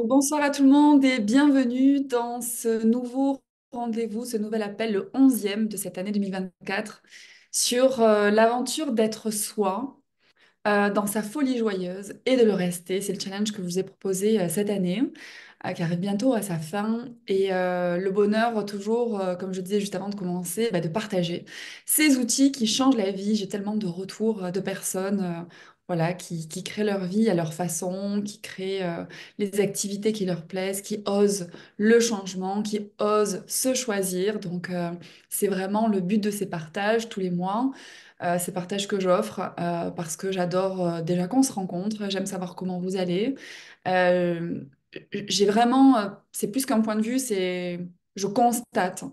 Bonsoir à tout le monde et bienvenue dans ce nouveau rendez-vous, ce nouvel appel, le 11e de cette année 2024, sur l'aventure d'être soi dans sa folie joyeuse et de le rester. C'est le challenge que je vous ai proposé cette année, qui arrive bientôt à sa fin. Et le bonheur, toujours, comme je disais juste avant de commencer, de partager ces outils qui changent la vie. J'ai tellement de retours de personnes. Voilà, qui créent leur vie à leur façon, qui créent les activités qui leur plaisent, qui osent le changement, qui osent se choisir. Donc, c'est vraiment le but de ces partages tous les mois, ces partages que j'offre parce que j'adore déjà qu'on se rencontre, j'aime savoir comment vous allez. Euh, j'ai vraiment, c'est plus qu'un point de vue, je constate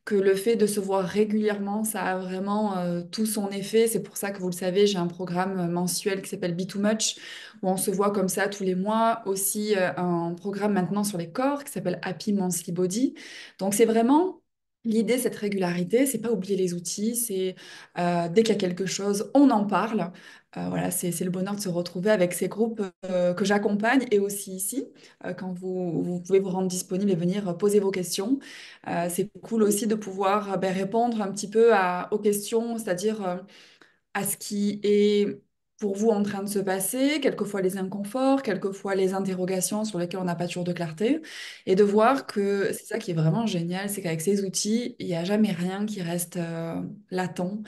que le fait de se voir régulièrement, ça a vraiment tout son effet. C'est pour ça que vous le savez, j'ai un programme mensuel qui s'appelle Be Too Much, où on se voit comme ça tous les mois. Aussi un programme maintenant sur les corps qui s'appelle Happy Monthly Body. Donc c'est vraiment l'idée, cette régularité, c'est pas oublier les outils, c'est dès qu'il y a quelque chose, on en parle. Voilà, c'est le bonheur de se retrouver avec ces groupes que j'accompagne et aussi ici, quand vous pouvez vous rendre disponible et venir poser vos questions. C'est cool aussi de pouvoir répondre un petit peu aux questions, c'est-à-dire à ce qui est pour vous en train de se passer, quelquefois les inconforts, quelquefois les interrogations sur lesquelles on n'a pas toujours de clarté, et de voir que c'est ça qui est vraiment génial, c'est qu'avec ces outils, il n'y a jamais rien qui reste latent.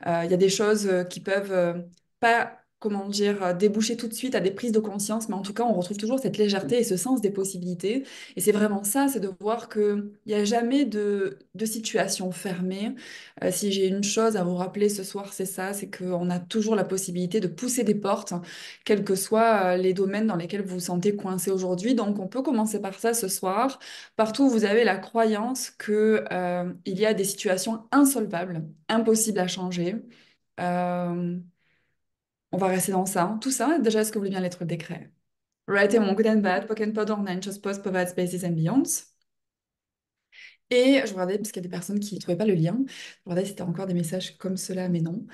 Il y a des choses qui peuvent pas, comment dire, déboucher tout de suite à des prises de conscience, mais en tout cas, on retrouve toujours cette légèreté et ce sens des possibilités. Et c'est vraiment ça, c'est de voir qu'il n'y a jamais de situation fermée. Si j'ai une chose à vous rappeler ce soir, c'est ça, c'est qu'on a toujours la possibilité de pousser des portes, quels que soient les domaines dans lesquels vous vous sentez coincé aujourd'hui. Donc, on peut commencer par ça ce soir. Partout où vous avez la croyance que, il y a des situations insolvables, impossibles à changer. Euh, on va rester dans ça, hein. Tout ça, déjà, est-ce que vous voulez bien lettre le décret? Right and wrong, good and bad, poke and pod, just post, provide spaces and beyonds. Et je regardais, parce qu'il y a des personnes qui ne trouvaient pas le lien, je regardais si c'était encore des messages comme cela, mais non.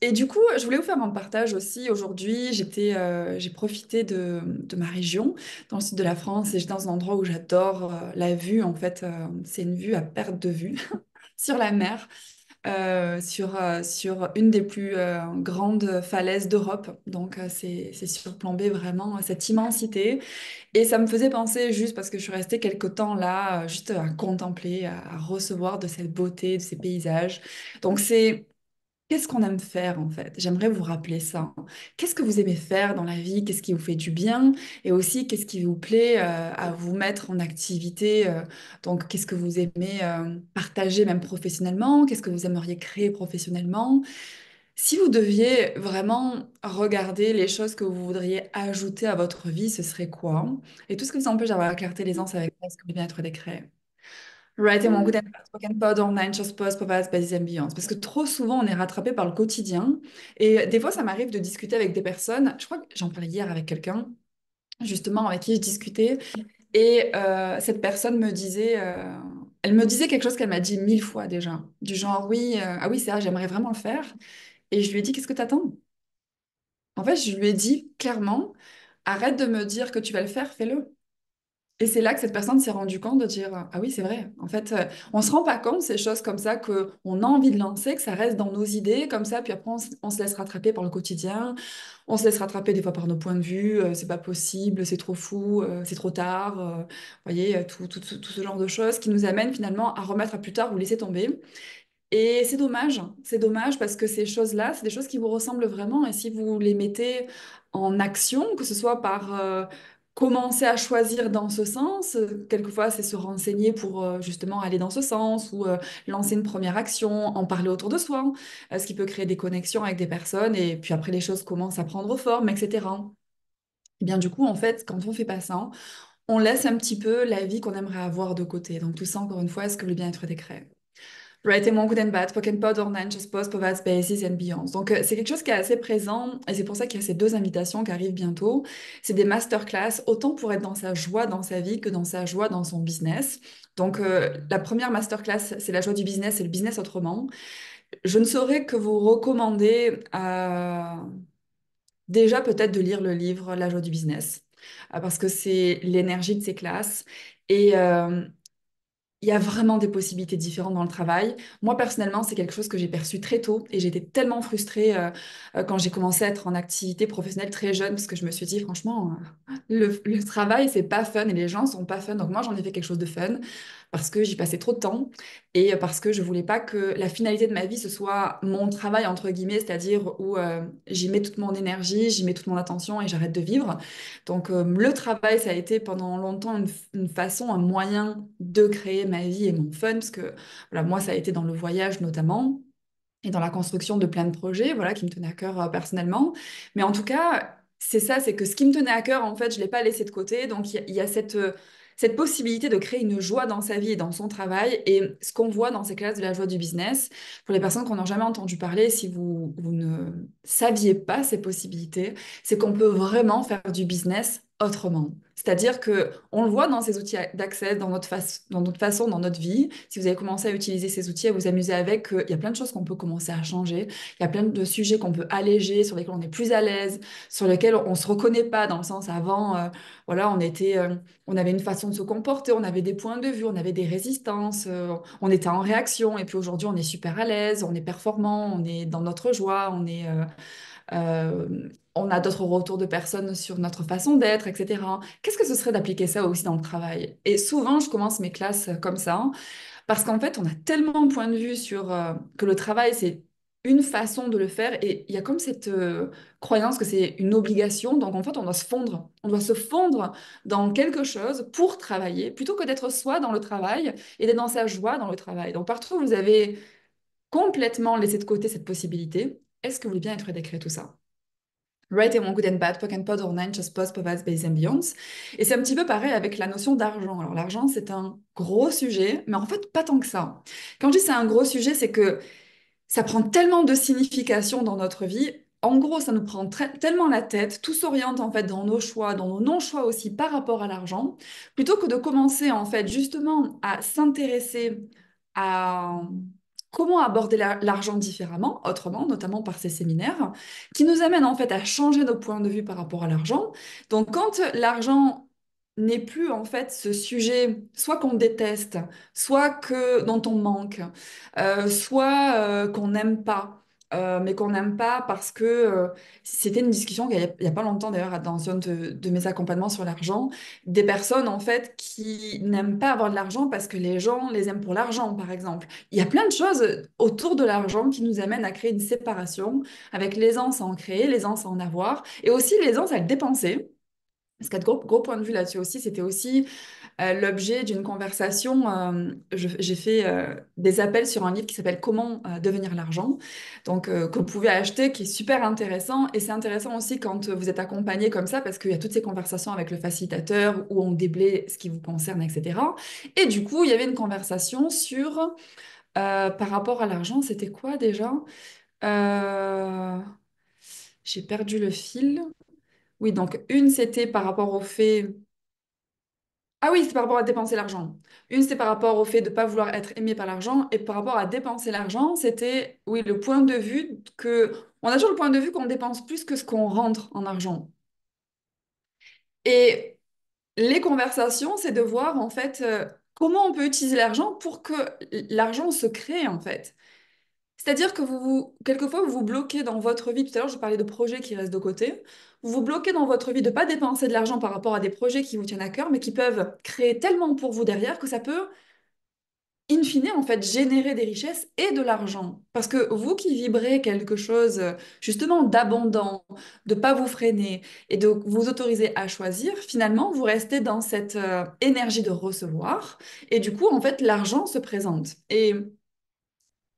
Et du coup, je voulais vous faire un partage aussi. Aujourd'hui, j'ai profité de ma région, dans le sud de la France, et j'étais dans un endroit où j'adore la vue. En fait, c'est une vue à perte de vue sur la mer. Sur une des plus grandes falaises d'Europe. Donc, c'est surplombé vraiment cette immensité. Et ça me faisait penser, juste parce que je suis restée quelque temps là, juste à contempler, à recevoir de cette beauté, de ces paysages. Donc, qu'est-ce qu'on aime faire en fait? J'aimerais vous rappeler ça. Qu'est-ce que vous aimez faire dans la vie? Qu'est-ce qui vous fait du bien? Et aussi, qu'est-ce qui vous plaît à vous mettre en activité? Donc, qu'est-ce que vous aimez partager même professionnellement? Qu'est-ce que vous aimeriez créer professionnellement? Si vous deviez vraiment regarder les choses que vous voudriez ajouter à votre vie, ce serait quoi? Et tout ce qui vous empêche d'avoir la clarté, l'aisance avec ça, ce que bien être décret. Writing mon good and bad, spoken pod, online, just post, provide basis and beyond. Parce que trop souvent, on est rattrapé par le quotidien. Et des fois, ça m'arrive de discuter avec des personnes. Je crois que j'en parlais hier avec quelqu'un, justement, avec qui je discutais. Et cette personne me disait, elle me disait quelque chose qu'elle m'a dit 1000 fois déjà. Du genre, oui, ah oui, c'est vrai, j'aimerais vraiment le faire. Et je lui ai dit, qu'est-ce que t'attends? En fait, je lui ai dit clairement, arrête de me dire que tu vas le faire, fais-le. Et c'est là que cette personne s'est rendue compte de dire, ah oui, c'est vrai. En fait, on se rend pas compte ces choses comme ça que on a envie de lancer, que ça reste dans nos idées comme ça, puis après on se laisse rattraper par le quotidien, on se laisse rattraper des fois par nos points de vue, c'est pas possible, c'est trop fou, c'est trop tard, vous voyez, tout ce genre de choses qui nous amènent finalement à remettre à plus tard ou laisser tomber. Et c'est dommage parce que ces choses-là, c'est des choses qui vous ressemblent vraiment. Et si vous les mettez en action, que ce soit par commencer à choisir dans ce sens, quelquefois c'est se renseigner pour justement aller dans ce sens ou lancer une première action, en parler autour de soi, ce qui peut créer des connexions avec des personnes et puis après les choses commencent à prendre forme, etc. Et bien du coup, en fait, quand on fait pas ça, on laisse un petit peu la vie qu'on aimerait avoir de côté. Donc tout ça, encore une fois, est-ce que le bien-être des créé? Writing One Good and Bad, Spoken Pod, Online, Just Post, Provide Spaces and Beyond. Donc, c'est quelque chose qui est assez présent et c'est pour ça qu'il y a ces deux invitations qui arrivent bientôt. C'est des masterclass, autant pour être dans sa joie dans sa vie que dans sa joie dans son business. Donc, la première masterclass, c'est la joie du business et le business autrement. Je ne saurais que vous recommander déjà peut-être de lire le livre La joie du business. parce que c'est l'énergie de ces classes. Et il y a vraiment des possibilités différentes dans le travail. Moi, personnellement, c'est quelque chose que j'ai perçu très tôt et j'étais tellement frustrée quand j'ai commencé à être en activité professionnelle très jeune parce que je me suis dit, franchement, le travail, c'est pas fun et les gens sont pas fun. Donc moi, j'en ai fait quelque chose de fun parce que j'y passais trop de temps et parce que je voulais pas que la finalité de ma vie, ce soit mon travail, entre guillemets, c'est-à-dire où j'y mets toute mon énergie, j'y mets toute mon attention et j'arrête de vivre. Donc le travail, ça a été pendant longtemps une façon, un moyen de créer ma vie et mon fun, parce que voilà, moi, ça a été dans le voyage notamment et dans la construction de plein de projets, voilà, qui me tenaient à cœur personnellement. Mais en tout cas, c'est ça, c'est que ce qui me tenait à cœur, en fait, je ne l'ai pas laissé de côté. Donc, il y a cette possibilité de créer une joie dans sa vie et dans son travail. Et ce qu'on voit dans ces classes de la joie du business, pour les personnes qui n'en ont jamais entendu parler, si vous ne saviez pas ces possibilités, c'est qu'on peut vraiment faire du business autrement. C'est-à-dire que on le voit dans ces outils d'accès, dans notre façon, dans notre vie. Si vous avez commencé à utiliser ces outils, à vous amuser avec, il y a plein de choses qu'on peut commencer à changer. Il y a plein de sujets qu'on peut alléger, sur lesquels on est plus à l'aise, sur lesquels on se reconnaît pas, dans le sens avant, voilà, on avait une façon de se comporter, on avait des points de vue, on avait des résistances, on était en réaction. Et puis aujourd'hui, on est super à l'aise, on est performant, on est dans notre joie, on a d'autres retours de personnes sur notre façon d'être, etc. Qu'est-ce que ce serait d'appliquer ça aussi dans le travail? Et souvent, je commence mes classes comme ça, parce qu'en fait, on a tellement de points de vue sur que le travail, c'est une façon de le faire, et il y a comme cette croyance que c'est une obligation, donc en fait, on doit se fondre. On doit se fondre dans quelque chose pour travailler, plutôt que d'être soi dans le travail et d'être dans sa joie dans le travail. Donc partout où vous avez complètement laissé de côté cette possibilité, est-ce que vous voulez bien être décret tout ça? Right and good and bad, poke and pod, or nine, just pause, pause, base and beyond. Et c'est un petit peu pareil avec la notion d'argent. Alors l'argent, c'est un gros sujet, mais en fait, pas tant que ça. Quand je dis c'est un gros sujet, c'est que ça prend tellement de signification dans notre vie. En gros, ça nous prend tellement la tête, tout s'oriente en fait dans nos choix, dans nos non-choix aussi par rapport à l'argent, plutôt que de commencer en fait justement à s'intéresser à comment aborder l'argent différemment, autrement, notamment par ces séminaires, qui nous amènent en fait à changer nos points de vue par rapport à l'argent. Donc quand l'argent n'est plus en fait ce sujet, soit qu'on déteste, soit que dont on manque, soit qu'on n'aime pas, mais qu'on n'aime pas parce que c'était une discussion il y a pas longtemps d'ailleurs dans un de mes accompagnements sur l'argent, des personnes en fait qui n'aiment pas avoir de l'argent parce que les gens les aiment pour l'argent, par exemple. Il y a plein de choses autour de l'argent qui nous amènent à créer une séparation avec l'aisance à en créer, l'aisance à en avoir, et aussi l'aisance à le dépenser. Parce qu'un gros point de vue là-dessus aussi, c'était aussi l'objet d'une conversation. J'ai fait des appels sur un livre qui s'appelle Comment devenir l'argent, donc que vous pouvez acheter, qui est super intéressant. Et c'est intéressant aussi quand vous êtes accompagné comme ça, parce qu'il y a toutes ces conversations avec le facilitateur où on déblaye ce qui vous concerne, etc. Et du coup, il y avait une conversation sur, par rapport à l'argent, c'était quoi déjà? Euh, j'ai perdu le fil. Oui, donc une, c'était par rapport au fait. Ah oui, c'est par rapport à dépenser l'argent. Une, c'est par rapport au fait de ne pas vouloir être aimé par l'argent. Et par rapport à dépenser l'argent, c'était, oui, le point de vue que... On a toujours le point de vue qu'on dépense plus que ce qu'on rentre en argent. Et les conversations, c'est de voir, en fait, comment on peut utiliser l'argent pour que l'argent se crée, en fait. C'est-à-dire que quelquefois, vous vous bloquez dans votre vie. Tout à l'heure, je parlais de projets qui restent de côté. Vous vous bloquez dans votre vie de ne pas dépenser de l'argent par rapport à des projets qui vous tiennent à cœur, mais qui peuvent créer tellement pour vous derrière que ça peut, in fine, en fait, générer des richesses et de l'argent. Parce que vous qui vibrez quelque chose, justement, d'abondant, de pas vous freiner et de vous autoriser à choisir, finalement, vous restez dans cette énergie de recevoir. Et du coup, en fait, l'argent se présente. Et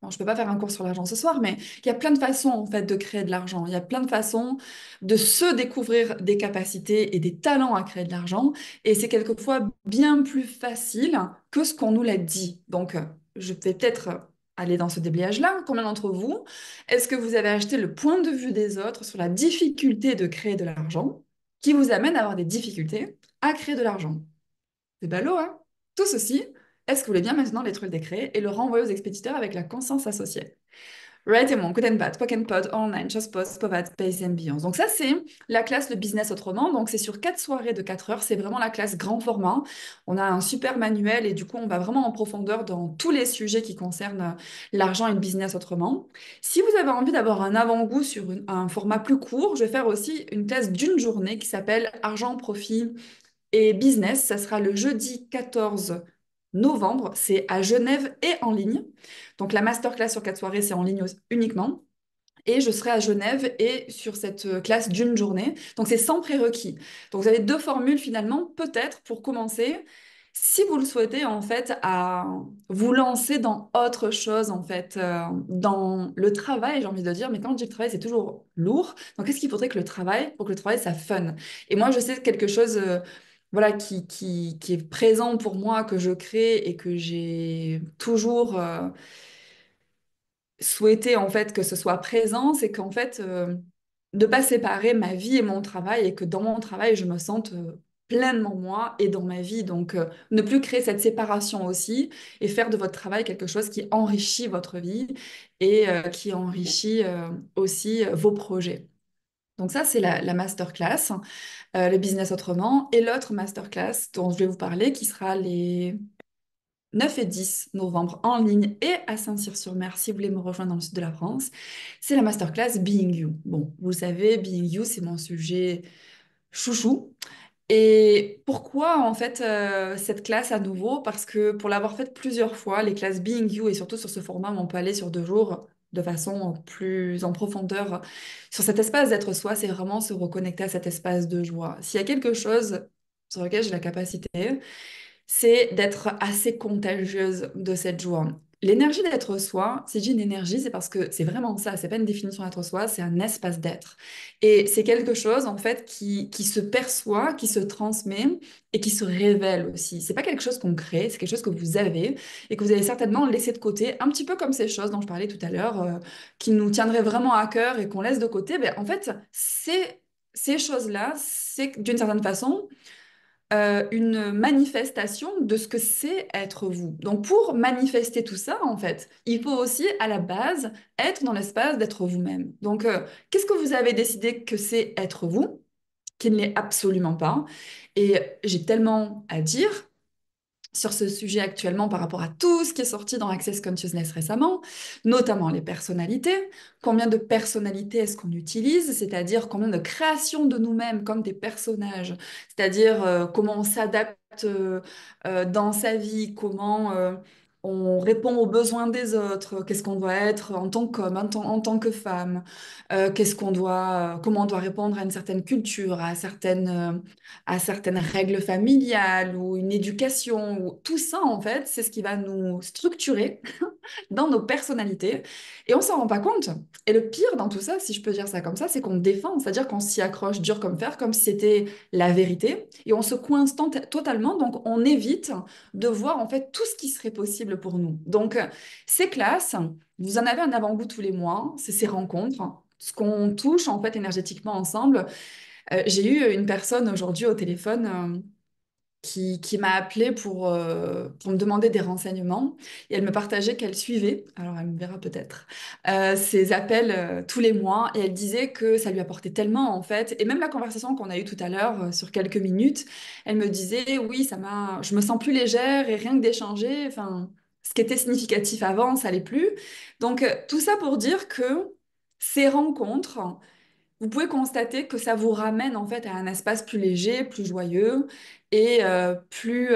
bon, je ne peux pas faire un cours sur l'argent ce soir, mais il y a plein de façons en fait de créer de l'argent. Il y a plein de façons de se découvrir des capacités et des talents à créer de l'argent. Et c'est quelquefois bien plus facile que ce qu'on nous l'a dit. Donc, je vais peut-être aller dans ce déblayage-là. Combien d'entre vous, est-ce que vous avez acheté le point de vue des autres sur la difficulté de créer de l'argent qui vous amène à avoir des difficultés à créer de l'argent? C'est ballot, hein? Tout ceci, est-ce que vous voulez bien maintenant l'être le décret et le renvoyer aux expéditeurs avec la conscience associée? Right et mon Guten Bad, Pock and Pod, Online, Just Post, Povat, Pace and Beyond. Donc ça, c'est la classe, le business autrement. Donc c'est sur 4 soirées de 4 heures. C'est vraiment la classe grand format. On a un super manuel et du coup, on va vraiment en profondeur dans tous les sujets qui concernent l'argent et le business autrement. Si vous avez envie d'avoir un avant-goût sur un format plus court, je vais faire aussi une classe d'une journée qui s'appelle Argent, profit et business. Ça sera le jeudi 14 novembre. C'est à Genève et en ligne. Donc la masterclass sur 4 soirées, c'est en ligne uniquement. Et je serai à Genève et sur cette classe d'une journée. Donc c'est sans prérequis. Donc vous avez deux formules finalement, peut-être pour commencer, si vous le souhaitez en fait, à vous lancer dans autre chose en fait, dans le travail, j'ai envie de dire. Mais quand je dis le travail, c'est toujours lourd. Donc qu'est-ce qu'il faudrait que le travail, pour que le travail, ça fun? Et moi, je sais quelque chose. Voilà, qui est présent pour moi, que je crée et que j'ai toujours souhaité en fait que ce soit présent, c'est qu'en fait, de pas séparer ma vie et mon travail et que dans mon travail, je me sente pleinement moi et dans ma vie. Donc, ne plus créer cette séparation aussi et faire de votre travail quelque chose qui enrichit votre vie et qui enrichit aussi vos projets. Donc ça, c'est la masterclass, le business autrement. Et l'autre masterclass dont je vais vous parler, qui sera les 9 et 10 novembre en ligne et à Saint-Cyr-sur-Mer si vous voulez me rejoindre dans le sud de la France, c'est la masterclass Being You. Bon, vous le savez, Being You, c'est mon sujet chouchou. Et pourquoi en fait cette classe à nouveau? Parce que pour l'avoir faite plusieurs fois, les classes Being You et surtout sur ce format où on peut aller sur 2 jours de façon plus en profondeur sur cet espace d'être soi, c'est vraiment se reconnecter à cet espace de joie. S'il y a quelque chose sur lequel j'ai la capacité, c'est d'être assez contagieuse de cette joie. L'énergie d'être soi, si j'ai une énergie, c'est parce que c'est vraiment ça, c'est pas une définition d'être soi, c'est un espace d'être. Et c'est quelque chose, en fait, qui se perçoit, qui se transmet et qui se révèle aussi. C'est pas quelque chose qu'on crée, c'est quelque chose que vous avez et que vous avez certainement laissé de côté, un petit peu comme ces choses dont je parlais tout à l'heure, qui nous tiendraient vraiment à cœur et qu'on laisse de côté. Ben, en fait, ces choses-là, c'est d'une certaine façon une manifestation de ce que c'est être vous. Donc pour manifester tout ça, en fait, il faut aussi à la base être dans l'espace d'être vous-même. Donc qu'est-ce que vous avez décidé que c'est être vous, qui ne l'est absolument pas? Et j'ai tellement à dire sur ce sujet actuellement par rapport à tout ce qui est sorti dans Access Consciousness récemment, notamment les personnalités. Combien de personnalités est-ce qu'on utilise? C'est-à-dire combien de créations de nous-mêmes comme des personnages, c'est-à-dire comment on s'adapte dans sa vie, comment on répond aux besoins des autres, qu'est-ce qu'on doit être en tant qu'homme, en tant que femme, comment on doit répondre à une certaine culture, à certaines règles familiales ou une éducation. Ou... Tout ça, en fait, c'est ce qui va nous structurer dans nos personnalités. Et on s'en rend pas compte. Et le pire dans tout ça, si je peux dire ça comme ça, c'est qu'on défend, c'est-à-dire qu'on s'y accroche dur comme fer, comme si c'était la vérité. Et on se coince totalement, donc on évite de voir en fait tout ce qui serait possible pour nous. Donc, ces classes, vous en avez un avant-goût tous les mois, c'est ces rencontres. Ce qu'on touche en fait énergétiquement ensemble, j'ai eu une personne aujourd'hui au téléphone qui m'a appelée pour me demander des renseignements et elle me partageait qu'elle suivait, alors elle me verra peut-être, ses appels tous les mois et elle disait que ça lui apportait tellement en fait. Et même la conversation qu'on a eue tout à l'heure sur quelques minutes, elle me disait oui, je me sens plus légère et rien que d'échanger, enfin, ce qui était significatif avant, ça l'est plus. Donc tout ça pour dire que ces rencontres, vous pouvez constater que ça vous ramène en fait à un espace plus léger, plus joyeux et plus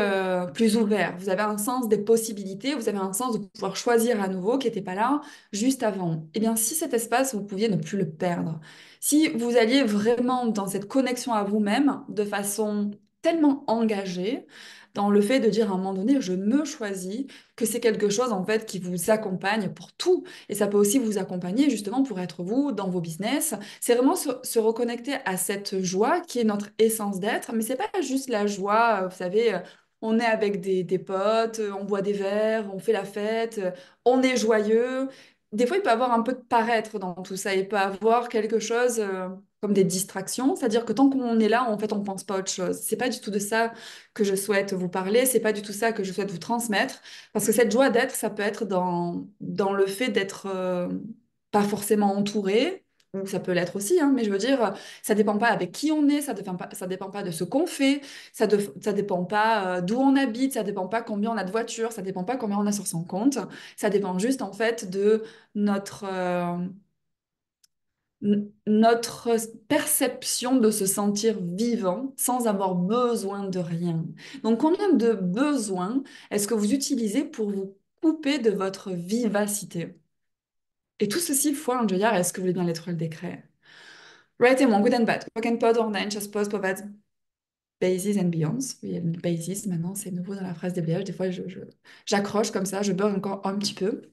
ouvert. Vous avez un sens des possibilités, vous avez un sens de pouvoir choisir à nouveau qui n'était pas là juste avant. Eh bien, si cet espace, vous pouviez ne plus le perdre, si vous alliez vraiment dans cette connexion à vous-même de façon tellement engagée, dans le fait de dire à un moment donné, je me choisis, que c'est quelque chose en fait qui vous accompagne pour tout. Et ça peut aussi vous accompagner justement pour être vous dans vos business, c'est vraiment se reconnecter à cette joie qui est notre essence d'être, mais c'est pas juste la joie, vous savez, on est avec des potes, on boit des verres, on fait la fête, on est joyeux. Des fois, il peut y avoir un peu de paraître dans tout ça, il peut y avoir quelque chose comme des distractions, c'est-à-dire que tant qu'on est là, en fait, on pense pas à autre chose. C'est pas du tout de ça que je souhaite vous parler, c'est pas du tout ça que je souhaite vous transmettre, parce que cette joie d'être, ça peut être dans le fait d'être pas forcément entouré, ou ça peut l'être aussi, hein, mais je veux dire, ça dépend pas avec qui on est, ça dépend pas de ce qu'on fait, ça dépend pas d'où on habite, ça dépend pas combien on a de voitures, ça dépend pas combien on a sur son compte, ça dépend juste en fait de notre, notre perception de se sentir vivant sans avoir besoin de rien. Donc, combien de besoins est-ce que vous utilisez pour vous couper de votre vivacité? Et tout ceci fois un jar, est-ce que vous voulez bien lettre le décret? Right et mon good and bad. Pock and pod, orange, suppose, povats, basis and beyonds. Oui, basis, maintenant, c'est nouveau dans la phrase des bléages. Des fois, j'accroche comme ça, je beurre encore un petit peu.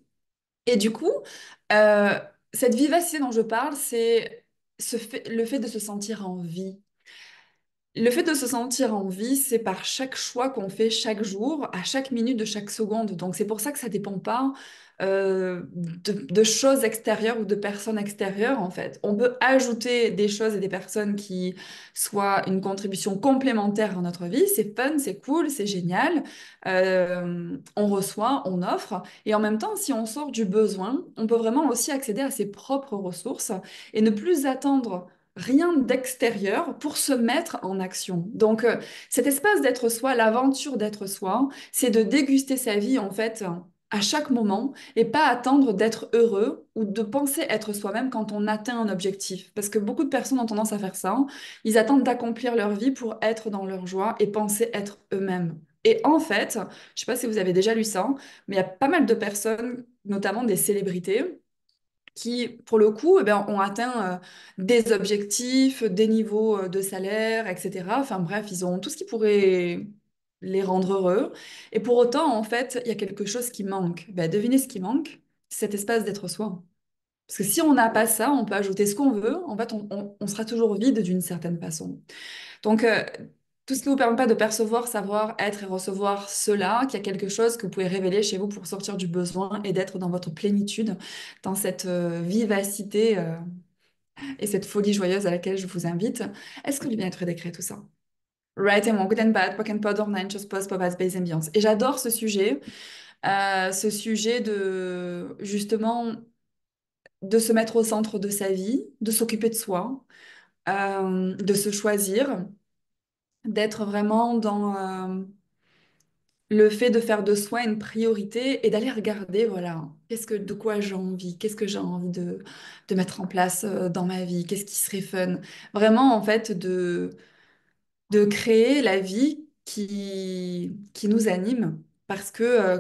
Et du coup, euh, cette vivacité dont je parle, c'est le fait de se sentir en vie. Le fait de se sentir en vie, c'est par chaque choix qu'on fait chaque jour, à chaque minute de chaque seconde. Donc c'est pour ça que ça dépend pas de choses extérieures ou de personnes extérieures, en fait. On peut ajouter des choses et des personnes qui soient une contribution complémentaire à notre vie. C'est fun, c'est cool, c'est génial. On reçoit, on offre. Et en même temps, si on sort du besoin, on peut vraiment aussi accéder à ses propres ressources et ne plus attendre rien d'extérieur pour se mettre en action. Donc, cet espace d'être soi, l'aventure d'être soi, c'est de déguster sa vie en fait à chaque moment et pas attendre d'être heureux ou de penser être soi-même quand on atteint un objectif. Parce que beaucoup de personnes ont tendance à faire ça. Ils attendent d'accomplir leur vie pour être dans leur joie et penser être eux-mêmes. Et en fait, je ne sais pas si vous avez déjà lu ça, mais il y a pas mal de personnes, notamment des célébrités, qui, pour le coup, eh ben, ont atteint des objectifs, des niveaux de salaire, etc. Enfin bref, ils ont tout ce qui pourrait les rendre heureux. Et pour autant, en fait, il y a quelque chose qui manque. Ben, devinez ce qui manque? Cet espace d'être soi. Parce que si on n'a pas ça, on peut ajouter ce qu'on veut. En fait, on sera toujours vide d'une certaine façon. Donc, tout ce qui ne vous permet pas de percevoir, savoir, être et recevoir cela, qu'il y a quelque chose que vous pouvez révéler chez vous pour sortir du besoin et d'être dans votre plénitude, dans cette vivacité et cette folie joyeuse à laquelle je vous invite. Est-ce que vous bien être décret tout ça? Right and wrong, good and bad, pock and pod, or nine, just pause, pop, space, ambiance. Et j'adore ce sujet de justement de se mettre au centre de sa vie, de s'occuper de soi, de se choisir, d'être vraiment dans le fait de faire de soi une priorité et d'aller regarder, voilà, de quoi j'ai envie, qu'est-ce que j'ai envie de mettre en place dans ma vie, qu'est-ce qui serait fun. Vraiment, en fait, de créer la vie qui nous anime. Parce que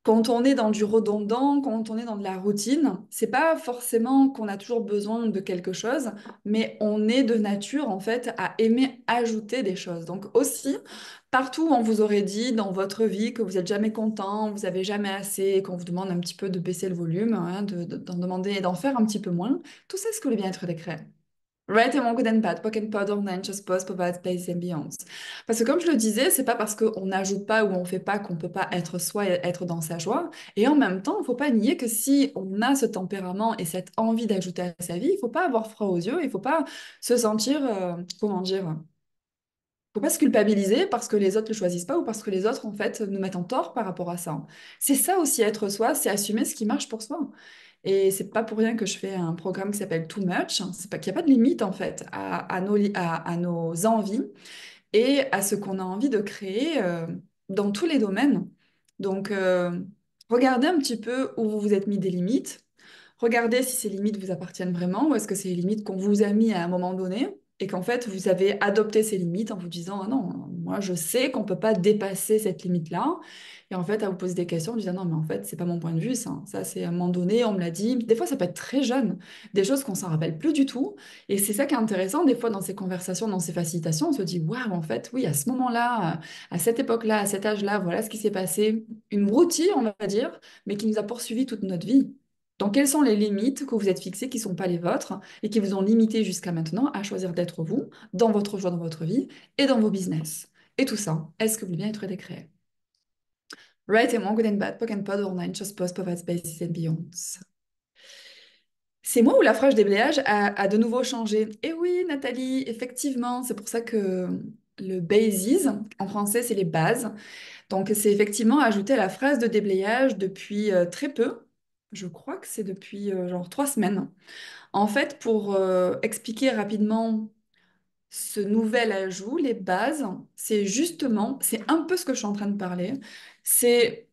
quand on est dans du redondant, quand on est dans de la routine, c'est pas forcément qu'on a toujours besoin de quelque chose, mais on est de nature en fait à aimer ajouter des choses. Donc aussi, partout où on vous aurait dit dans votre vie que vous êtes jamais content, vous avez jamais assez, et qu'on vous demande un petit peu de baisser le volume, hein, d'en demander et d'en faire un petit peu moins, tout ça, c'est ce que le bien-être décret. Right and good and bad, pock and pod, orange, just pause, provide space and beyond. Parce que comme je le disais, c'est pas parce qu'on n'ajoute pas ou on fait pas qu'on peut pas être soi et être dans sa joie. Et en même temps, il faut pas nier que si on a ce tempérament et cette envie d'ajouter à sa vie, il faut pas avoir froid aux yeux, il faut pas se sentir, comment dire, faut pas se culpabiliser parce que les autres le choisissent pas ou parce que les autres, en fait, nous mettent en tort par rapport à ça. C'est ça aussi être soi, c'est assumer ce qui marche pour soi. Et c'est pas pour rien que je fais un programme qui s'appelle Too Much. C'est pas qu'il n'y a pas de limite, en fait, à nos envies et à ce qu'on a envie de créer dans tous les domaines. Donc, regardez un petit peu où vous vous êtes mis des limites. Regardez si ces limites vous appartiennent vraiment ou est-ce que c'est les limites qu'on vous a mis à un moment donné et qu'en fait vous avez adopté ces limites en vous disant ah non, moi je sais qu'on peut pas dépasser cette limite-là et en fait à vous poser des questions en disant non mais en fait c'est pas mon point de vue ça, ça c'est à un moment donné on me l'a dit. Des fois ça peut être très jeune, des choses qu'on s'en rappelle plus du tout et c'est ça qui est intéressant des fois dans ces conversations, dans ces facilitations, on se dit waouh en fait oui à ce moment-là, à cette époque-là, à cet âge-là, voilà ce qui s'est passé, une broutille on va dire, mais qui nous a poursuivi toute notre vie. Donc, quelles sont les limites que vous êtes fixées qui ne sont pas les vôtres et qui vous ont limité jusqu'à maintenant à choisir d'être vous, dans votre joie, dans votre vie et dans vos business? Et tout ça, est-ce que vous voulez bien être décret? Right and wrong, good and bad, pock and pod, or nine, just post, provide spaces and beyond. C'est moi où la phrase déblayage a de nouveau changé. Et oui, Nathalie, effectivement, c'est pour ça que le bases, en français, c'est les bases. Donc, c'est effectivement ajouté à la phrase de déblayage depuis très peu. je crois que c'est depuis genre 3 semaines. En fait, pour expliquer rapidement ce nouvel ajout, les bases, c'est justement, c'est un peu ce que je suis en train de parler. C'est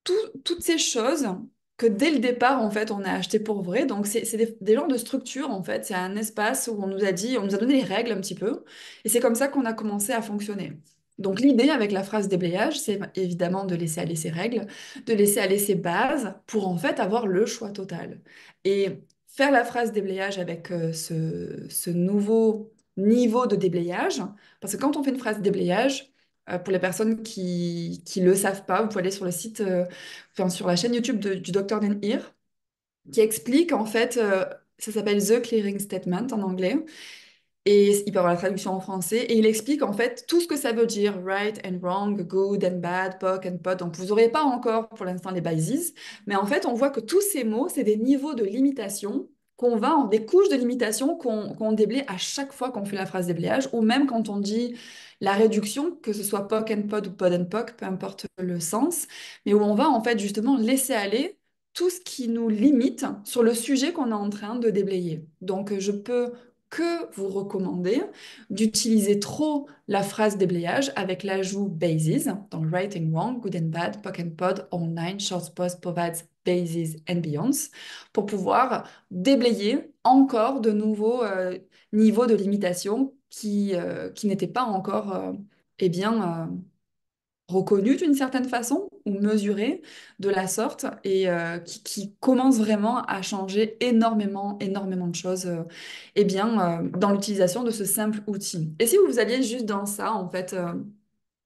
toutes ces choses que dès le départ, en fait, on a acheté pour vrai. Donc, c'est des genres de structure, en fait. C'est un espace où on nous a dit, on nous a donné les règles un petit peu. Et c'est comme ça qu'on a commencé à fonctionner. Donc, l'idée avec la phrase déblayage, c'est évidemment de laisser aller ses règles, de laisser aller ses bases pour, en fait, avoir le choix total. Et faire la phrase déblayage avec ce nouveau niveau de déblayage, parce que quand on fait une phrase déblayage, pour les personnes qui le savent pas, vous pouvez aller sur le site, enfin, sur la chaîne YouTube du Dr. Dan Heer, qui explique en fait, ça s'appelle The Clearing Statement en anglais, et il peut avoir la traduction en français, et il explique en fait tout ce que ça veut dire, right and wrong, good and bad, POC and POD. Donc vous n'aurez pas encore pour l'instant les biases, mais en fait on voit que tous ces mots, c'est des niveaux de limitation des couches de limitation qu'on déblaye à chaque fois qu'on fait la phrase déblayage, ou même quand on dit la réduction, que ce soit POC and POD ou POD and POC, peu importe le sens, mais où on va en fait justement laisser aller tout ce qui nous limite sur le sujet qu'on est en train de déblayer. Donc je peux que vous recommander d'utiliser trop la phrase déblayage avec l'ajout bases, donc right and wrong, good and bad, POC and POD, all nine, short post, provides, bases and beyonds, pour pouvoir déblayer encore de nouveaux niveaux de limitation qui n'étaient pas encore eh bien, reconnu d'une certaine façon ou mesuré de la sorte et qui commence vraiment à changer énormément, énormément de choses dans l'utilisation de ce simple outil. Et si vous alliez juste dans ça, en fait,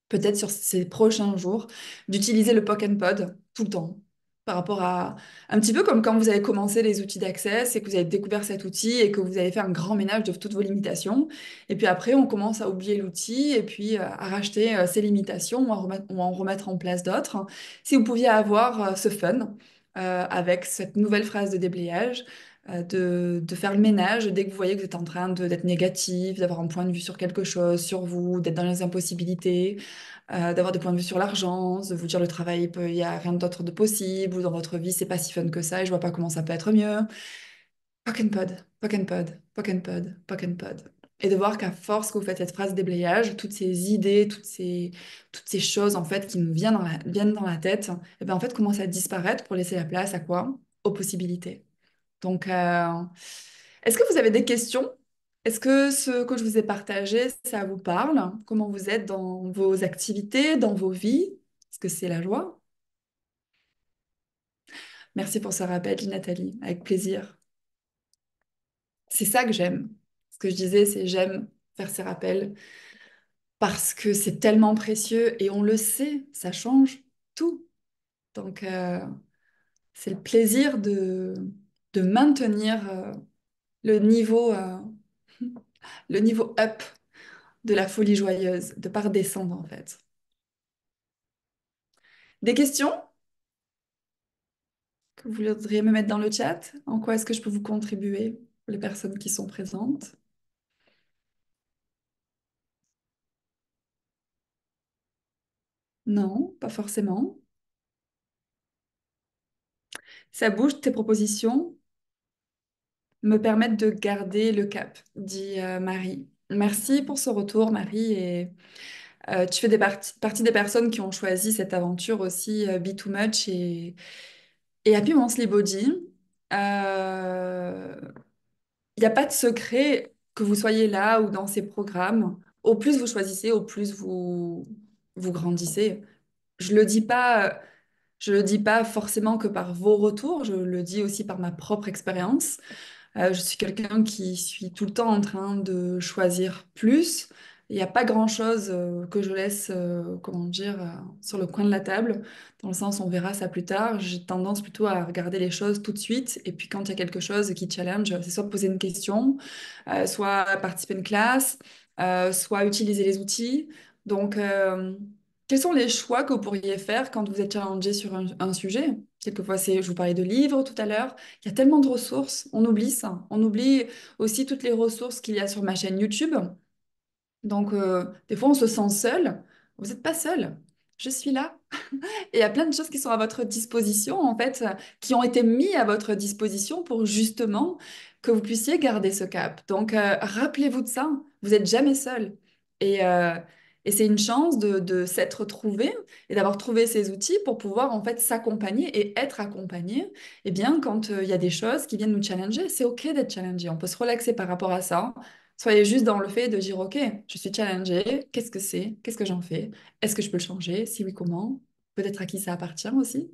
peut-être sur ces prochains jours, d'utiliser le Poke and Pod tout le temps. Par rapport à un petit peu comme quand vous avez commencé les outils d'accès et que vous avez découvert cet outil et que vous avez fait un grand ménage de toutes vos limitations. Et puis après, on commence à oublier l'outil et puis à racheter ses limitations ou à en remettre en place d'autres. Si vous pouviez avoir ce fun avec cette nouvelle phrase de déblayage, de faire le ménage dès que vous voyez que vous êtes en train d'être négatif, d'avoir un point de vue sur quelque chose, sur vous, d'être dans les impossibilités, d'avoir des points de vue sur l'argent, de vous dire le travail, il n'y a rien d'autre de possible, ou dans votre vie, c'est pas si fun que ça, et je vois pas comment ça peut être mieux. Pock and pod, pock and pod, pock and pod, pock and pod. Et de voir qu'à force que vous faites cette phrase déblayage, toutes ces idées, toutes ces choses en fait qui nous viennent dans la tête, et ben en fait commencent à disparaître pour laisser la place à quoi? Aux possibilités. Donc, est-ce que vous avez des questions? Est-ce que ce que je vous ai partagé, ça vous parle? Comment vous êtes dans vos activités, dans vos vies? Est-ce que c'est la joie? Merci pour ce rappel, Nathalie, avec plaisir. C'est ça que j'aime. Ce que je disais, c'est j'aime faire ces rappels parce que c'est tellement précieux et on le sait, ça change tout. Donc, c'est le plaisir de maintenir le niveau up de la folie joyeuse, de pas redescendre en fait. Des questions que vous voudriez me mettre dans le chat? En quoi est-ce que je peux vous contribuer pour les personnes qui sont présentes? Non, pas forcément. Ça bouge, tes propositions me permettent de garder le cap, dit Marie. Merci pour ce retour, Marie. Et tu fais partie des personnes qui ont choisi cette aventure aussi, Be Too Much et Happy Monthly Body. Euh, Il n'y a pas de secret que vous soyez là ou dans ces programmes. Au plus vous choisissez, au plus vous grandissez. Je le dis pas, je le dis pas forcément que par vos retours, je le dis aussi par ma propre expérience. Je suis quelqu'un qui suis tout le temps en train de choisir plus. Il n'y a pas grand-chose que je laisse, comment dire, sur le coin de la table. Dans le sens, on verra ça plus tard. J'ai tendance plutôt à regarder les choses tout de suite. Et puis quand il y a quelque chose qui challenge, c'est soit poser une question, soit participer à une classe, soit utiliser les outils. Donc, quels sont les choix que vous pourriez faire quand vous êtes challengé sur un sujet? Quelquefois, je vous parlais de livres tout à l'heure. Il y a tellement de ressources, on oublie ça. On oublie aussi toutes les ressources qu'il y a sur ma chaîne YouTube. Donc, des fois, on se sent seul. Vous n'êtes pas seul. Je suis là. Et il y a plein de choses qui sont à votre disposition, en fait, qui ont été mis à votre disposition pour justement que vous puissiez garder ce cap. Donc, rappelez-vous de ça. Vous n'êtes jamais seul. Et, euh, et c'est une chance de s'être trouvé et d'avoir trouvé ces outils pour pouvoir, en fait, s'accompagner et être accompagné. Eh bien, quand il y a des choses qui viennent nous challenger, c'est OK d'être challengé. On peut se relaxer par rapport à ça. Soyez juste dans le fait de dire, OK, je suis challengé. Qu'est-ce que c'est? Qu'est-ce que j'en fais? Est-ce que je peux le changer? Si oui, comment? Peut-être à qui ça appartient aussi.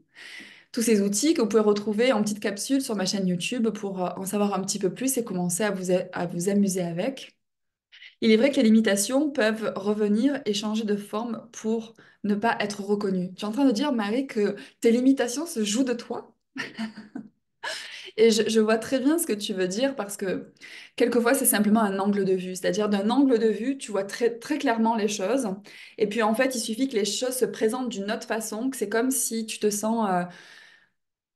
Tous ces outils que vous pouvez retrouver en petite capsule sur ma chaîne YouTube pour en savoir un petit peu plus et commencer à vous amuser avec. Il est vrai que les limitations peuvent revenir et changer de forme pour ne pas être reconnues. Tu es en train de dire, Marie, que tes limitations se jouent de toi? Et je vois très bien ce que tu veux dire parce que quelquefois, c'est simplement un angle de vue. C'est-à-dire d'un angle de vue, tu vois très, très clairement les choses. Et puis en fait, il suffit que les choses se présentent d'une autre façon, que c'est comme si tu te sens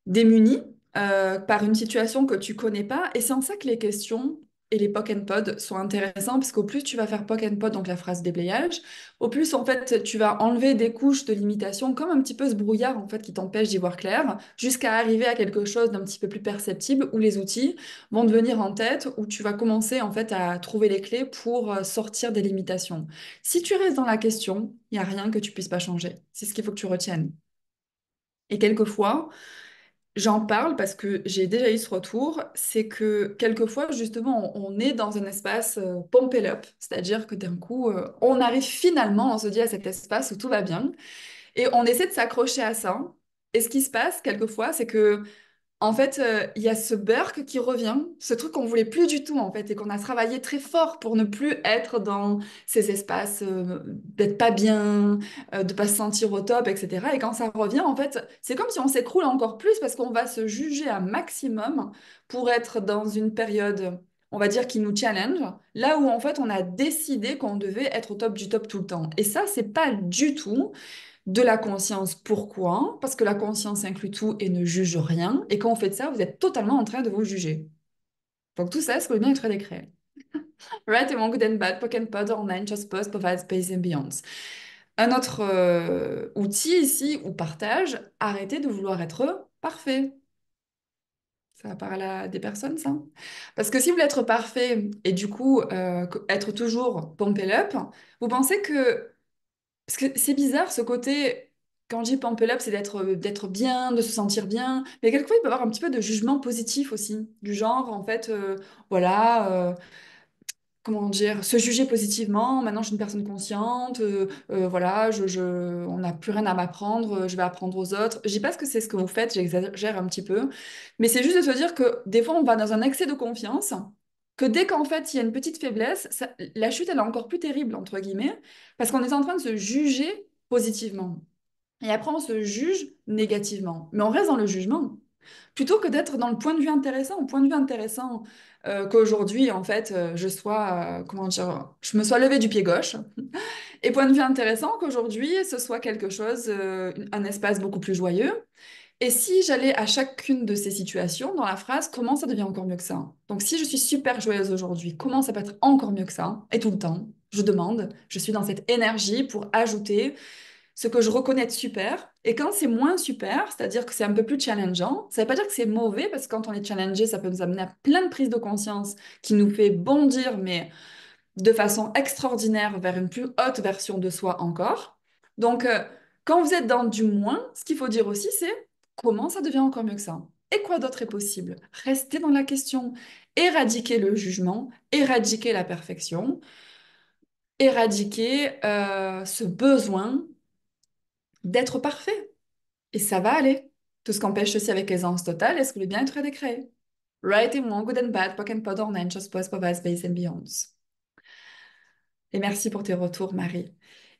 démuni par une situation que tu connais pas. Et c'est en ça que les questions et les poke and pod sont intéressants, parce qu'au plus tu vas faire poke and pod, donc la phrase déblayage, au plus en fait tu vas enlever des couches de limitation, comme un petit peu ce brouillard en fait qui t'empêche d'y voir clair, jusqu'à arriver à quelque chose d'un petit peu plus perceptible, où les outils vont devenir en tête, où tu vas commencer en fait à trouver les clés pour sortir des limitations. Si tu restes dans la question, il n'y a rien que tu puisses pas changer. C'est ce qu'il faut que tu retiennes. Et quelquefois, j'en parle parce que j'ai déjà eu ce retour, c'est que quelquefois, justement, on est dans un espace pump it up, c'est-à-dire que d'un coup, on arrive finalement, on se dit à cet espace où tout va bien, et on essaie de s'accrocher à ça. Et ce qui se passe quelquefois, c'est que en fait, il y a ce burk qui revient, ce truc qu'on voulait plus du tout en fait, et qu'on a travaillé très fort pour ne plus être dans ces espaces, d'être pas bien, de pas se sentir au top, etc. Et quand ça revient, en fait, c'est comme si on s'écroule encore plus parce qu'on va se juger un maximum pour être dans une période, on va dire, qui nous challenge, là où en fait on a décidé qu'on devait être au top du top tout le temps. Et ça, c'est pas du tout de la conscience. Pourquoi? Parce que la conscience inclut tout et ne juge rien. Et quand vous faites ça, vous êtes totalement en train de vous juger. Donc tout ça, c'est que le bien être décret. Right and wrong, good and bad, poke and pod, online, just post, provide space and beyond. Un autre outil ici, ou partage, arrêtez de vouloir être parfait. Ça parle à des personnes, ça? Parce que si vous voulez être parfait et du coup être toujours pump it up, vous pensez que parce que c'est bizarre ce côté, quand je dis pump it up, c'est d'être bien, de se sentir bien. Mais quelquefois, il peut y avoir un petit peu de jugement positif aussi. Du genre, en fait, voilà, comment dire, se juger positivement. Maintenant, je suis une personne consciente. Voilà, on n'a plus rien à m'apprendre. Je vais apprendre aux autres. Je dis pas que c'est ce que vous faites, j'exagère un petit peu. Mais c'est juste de se dire que des fois, on va dans un excès de confiance. Que dès qu'en fait il y a une petite faiblesse, la chute elle est encore plus terrible entre guillemets, parce qu'on est en train de se juger positivement. Et après on se juge négativement. Mais on reste dans le jugement. Plutôt que d'être dans le point de vue intéressant, au point de vue intéressant qu'aujourd'hui, en fait, je sois, comment dire, je me sois levée du pied gauche. Et point de vue intéressant qu'aujourd'hui, ce soit quelque chose, un espace beaucoup plus joyeux. Et si j'allais à chacune de ces situations dans la phrase, comment ça devient encore mieux que ça? Donc si je suis super joyeuse aujourd'hui, comment ça peut être encore mieux que ça? Et tout le temps, je demande, je suis dans cette énergie pour ajouter ce que je reconnais être super. Et quand c'est moins super, c'est-à-dire que c'est un peu plus challengeant, ça ne veut pas dire que c'est mauvais, parce que quand on est challengé, ça peut nous amener à plein de prises de conscience qui nous fait bondir, mais de façon extraordinaire vers une plus haute version de soi encore. Donc, quand vous êtes dans du moins, ce qu'il faut dire aussi, c'est comment ça devient encore mieux que ça? Et quoi d'autre est possible? Restez dans la question. Éradiquer le jugement, éradiquer la perfection, éradiquer ce besoin d'être parfait. Et ça va aller. Tout ce qu'empêche ceci avec aisance totale, est-ce que le bien-être est décréé? Right and wrong, good and bad, poke and pod, online, just pause, provide space and beyond. Et merci pour tes retours, Marie.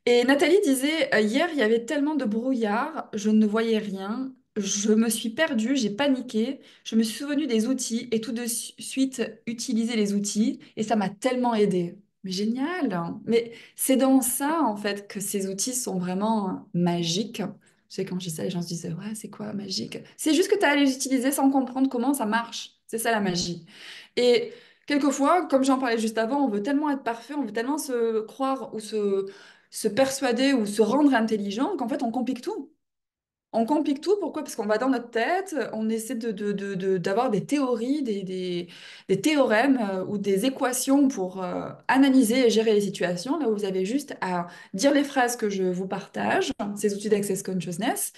Et Nathalie disait, hier, il y avait tellement de brouillard, je ne voyais rien, je me suis perdue, j'ai paniqué, je me suis souvenue des outils et tout de suite utilisé les outils et ça m'a tellement aidée. Mais génial, hein. Mais c'est dans ça, en fait, que ces outils sont vraiment magiques. Tu sais, quand je dis ça, les gens se disent, ouais, c'est quoi magique? C'est juste que tu as à les utiliser sans comprendre comment ça marche. C'est ça la magie. Et quelquefois, comme j'en parlais juste avant, on veut tellement être parfait, on veut tellement se croire ou se persuader ou se rendre intelligent qu'en fait on complique tout. On complique tout, pourquoi? Parce qu'on va dans notre tête, on essaie d'avoir des théories, des théorèmes ou des équations pour analyser et gérer les situations. Là où vous avez juste à dire les phrases que je vous partage, ces outils d'Access Consciousness,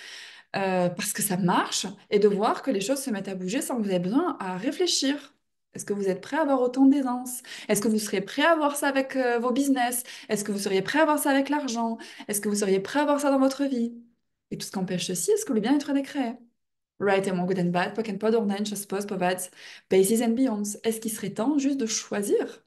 parce que ça marche, et de voir que les choses se mettent à bouger sans que vous ayez besoin à réfléchir. Est-ce que vous êtes prêt à avoir autant d'aisance? Est-ce que vous serez prêt à avoir ça avec vos business? Est-ce que vous seriez prêt à avoir ça avec l'argent? Est-ce que vous seriez prêt à avoir ça dans votre vie? Et tout ce qu'empêche ceci, est-ce que le bien-être est créé? Right and wrong, good and bad, pock and pod, or nine, just pause, provides, bases and beyonds. Est-ce qu'il serait temps juste de choisir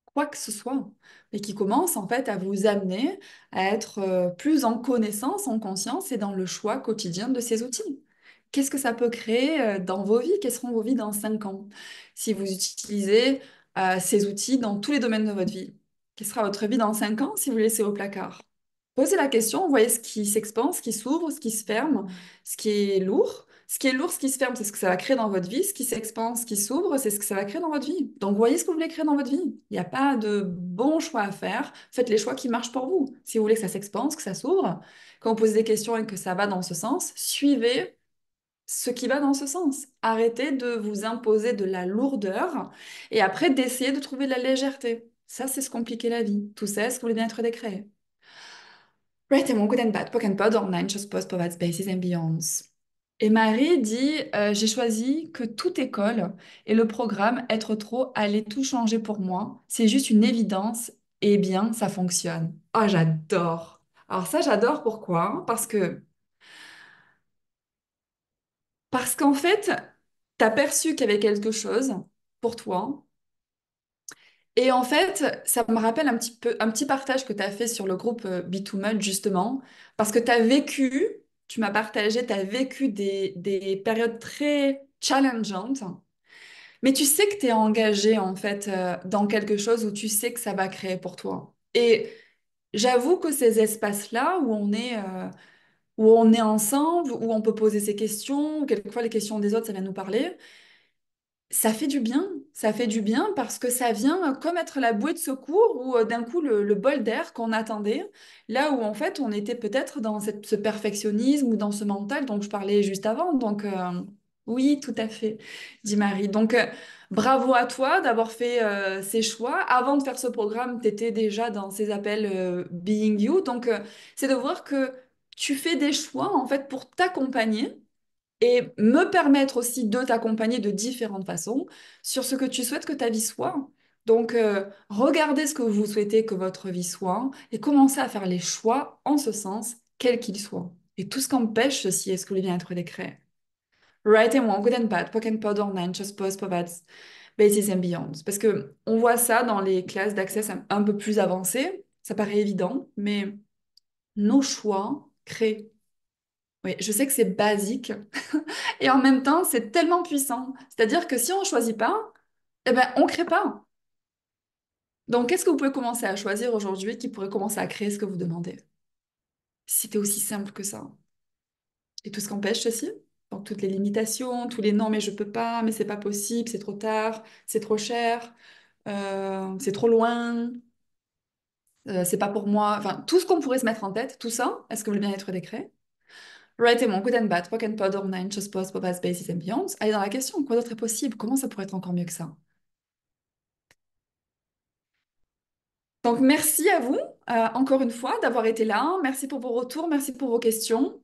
quoi que ce soit, et qui commence en fait à vous amener à être plus en connaissance, en conscience et dans le choix quotidien de ces outils. Qu'est-ce que ça peut créer dans vos vies? Quelles seront vos vies dans 5 ans? Si vous utilisez ces outils dans tous les domaines de votre vie, quelle sera votre vie dans 5 ans si vous les laissez au placard? Posez la question, voyez ce qui s'expand, ce qui s'ouvre, ce qui se ferme, ce qui est lourd. Ce qui est lourd, ce qui se ferme, c'est ce que ça va créer dans votre vie. Ce qui s'expand, ce qui s'ouvre, c'est ce que ça va créer dans votre vie. Donc, voyez ce que vous voulez créer dans votre vie. Il n'y a pas de bon choix à faire. Faites les choix qui marchent pour vous. Si vous voulez que ça s'expande, que ça s'ouvre, quand vous posez des questions et que ça va dans ce sens, suivez ce qui va dans ce sens. Arrêtez de vous imposer de la lourdeur et après d'essayer de trouver de la légèreté. Ça, c'est se compliquer la vie. Tout ça, est-ce que vous voulez bien être décréé? Right and wrong, good and bad, pock and pod, or nine, just pause, provide spaces and beyonds. Et Marie dit, j'ai choisi que toute école et le programme Être trop allait tout changer pour moi. C'est juste une évidence. Et bien, ça fonctionne. Oh, j'adore. Alors ça, j'adore pourquoi? Parce qu'en fait, t'as perçu qu'il y avait quelque chose pour toi. Et en fait, ça me rappelle un petit peu, un petit partage que tu as fait sur le groupe B2Mud, justement, parce que tu m'as partagé, tu as vécu des périodes très challengeantes, mais tu sais que tu es engagé, en fait, dans quelque chose où tu sais que ça va créer pour toi. Et j'avoue que ces espaces-là où on est ensemble, où on peut poser ses questions, où quelquefois les questions des autres, ça vient nous parler, ça fait du bien, ça fait du bien parce que ça vient comme être la bouée de secours ou d'un coup le bol d'air qu'on attendait, là où en fait on était peut-être dans ce perfectionnisme ou dans ce mental dont je parlais juste avant. Donc oui, tout à fait, dit Marie. Donc bravo à toi d'avoir fait ces choix. Avant de faire ce programme, tu étais déjà dans ces appels Being You. Donc c'est de voir que tu fais des choix en fait pour t'accompagner et me permettre aussi de t'accompagner de différentes façons sur ce que tu souhaites que ta vie soit. Donc, regardez ce que vous souhaitez que votre vie soit et commencez à faire les choix en ce sens, quel qu'il soit. Et tout ce qu'empêche ceci est ce que voulez bien être décret. Right and wrong, good and bad, pock and pod, or nine, just pause, provides, basis and beyond. Parce que on voit ça dans les classes d'accès un peu plus avancées, ça paraît évident, mais nos choix créent. Oui, je sais que c'est basique, et en même temps, c'est tellement puissant. C'est-à-dire que si on ne choisit pas, eh ben, on ne crée pas. Donc, qu'est-ce que vous pouvez commencer à choisir aujourd'hui qui pourrait commencer à créer ce que vous demandez? Si c'était aussi simple que ça. Et tout ce qu'empêche ceci? Donc, toutes les limitations, tous les non, mais je peux pas, mais c'est pas possible, c'est trop tard, c'est trop cher, c'est trop loin, c'est pas pour moi. Enfin, tout ce qu'on pourrait se mettre en tête, tout ça, est-ce que le bien-être décret? Right et mon good and bad, pock and pod, or nine, just pause, pop, basis and beyond. Allez dans la question, quoi d'autre est possible? Comment ça pourrait être encore mieux que ça? Donc, merci à vous, encore une fois, d'avoir été là. Merci pour vos retours, merci pour vos questions.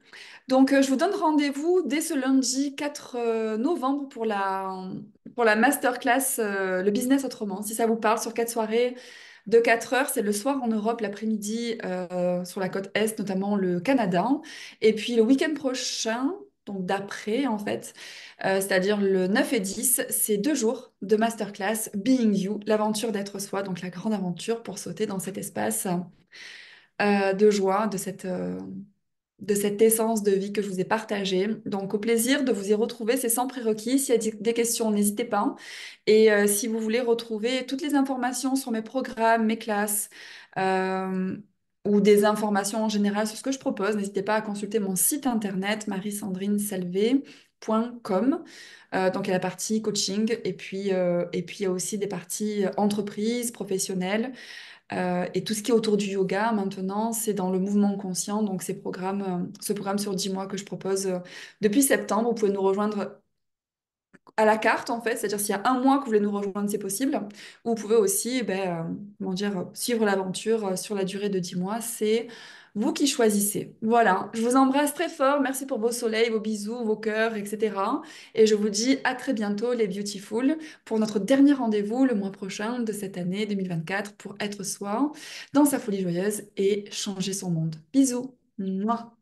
Donc, je vous donne rendez-vous dès ce lundi 4 novembre pour la masterclass Le Business Autrement. Si ça vous parle, sur 4 soirées de 4 heures, c'est le soir en Europe, l'après-midi sur la côte Est, notamment le Canada. Et puis le week-end prochain, donc d'après en fait, c'est-à-dire le 9 et 10, c'est 2 jours de masterclass Being You, l'aventure d'être soi, donc la grande aventure pour sauter dans cet espace de joie, de cette essence de vie que je vous ai partagée. Donc au plaisir de vous y retrouver, c'est sans prérequis. S'il y a des questions, n'hésitez pas. Et si vous voulez retrouver toutes les informations sur mes programmes, mes classes, euh, ou des informations en général sur ce que je propose, n'hésitez pas à consulter mon site internet Marie-Sandrine Salvé. beautyfool.com. Donc, il y a la partie coaching et puis il y a aussi des parties entreprise, professionnelle. Et tout ce qui est autour du yoga, maintenant, c'est dans le mouvement conscient. Donc, ce programme sur 10 mois que je propose depuis septembre, vous pouvez nous rejoindre à la carte, en fait. C'est-à-dire, s'il y a un mois que vous voulez nous rejoindre, c'est possible. Ou vous pouvez aussi, comment dire, suivre l'aventure sur la durée de 10 mois. C'est vous qui choisissez. Voilà. Je vous embrasse très fort. Merci pour vos soleils, vos bisous, vos cœurs, etc. Et je vous dis à très bientôt, les Beautiful, pour notre dernier rendez-vous le mois prochain de cette année 2024 pour être soi dans sa folie joyeuse et changer son monde. Bisous. Mouah.